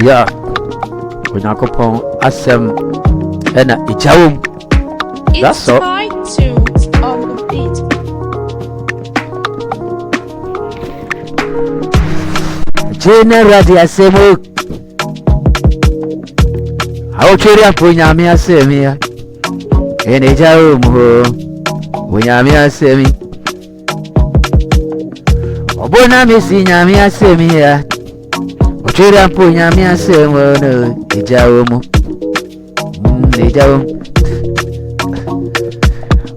Yeah, Onyankopon asem ena ijawum. That's all. Tunes on the beat. General di asemo. How chori aponyame asemi ya. Ena ijawum ho. Onyame asemi. Obona mesi nyame asemi ya. Ochori aponyame asemo no ijawum. Ijawum.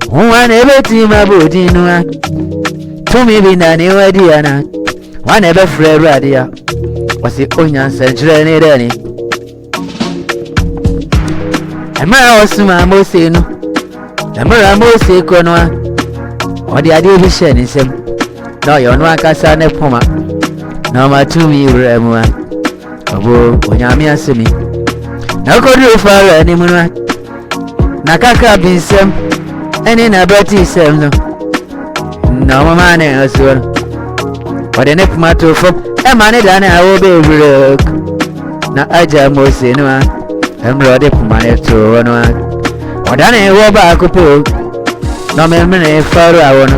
One ever team about dinner. To me, be nanny, Wadiana. One ever Fred Radia was the onion century. And my Osama Mosino, the Mara Mose Conwa, or the idea of sharing him. No, you're no Casane Poma. No, my 2 me, Remua. Oh, Onyamia Semi. Now, could you follow any moon? Nakaka bin sem. Any nabati sem no. No man as well. But the neck matter for a man than I will be broke. Na aja mosi no. I'm ready for money to one. Or than a woba couple. No memory for I want.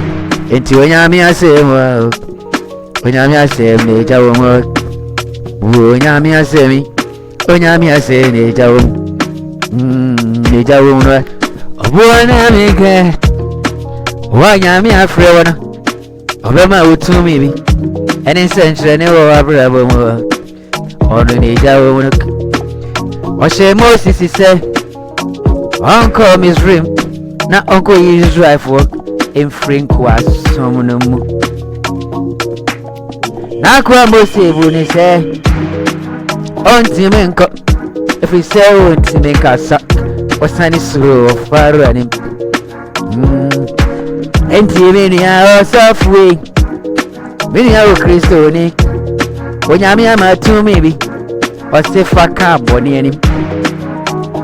Into Yamia same work. When Yamia say major work. Yamia say me. When Yamia say major woman. Buona amica, wanya mi afrewana. Obema utu mibi, eni centre ne wo abrabo mo. Onu ni jawo mo. Oshe Moses say, Uncle Miss Rim, na Uncle Israel work in Frinkwa somunumu. Na kwa Moses buni say, onti menko, if we say onti menka sa. Wasani suru faru anim. Enti mini ya osafwe. Mini ya Kristo ni. Onyame amatu mibi. Osefa ka boni anim.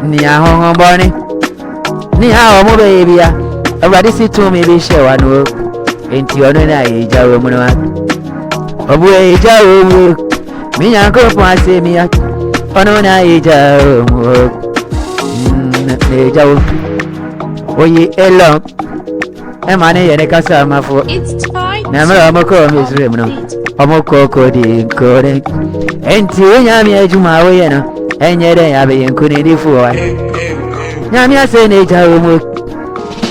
Ni ahonhon boni. Ni ha omo baby ya. Awade si tu mibi shewa no. Enti ono na ejawo mu no. Obu ejawo mu. Mi yankopo asemi ya. Ono na ejawo mu. Jawo oye elo emane yene kasa mafo na mara amoko misrem no amoko kodi kore enti onyame ajuma wo ye no enyere ya be yenkuni difu wa nyame ase ne jawo mo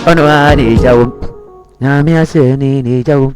ono ani jawo nyame ase ni jawo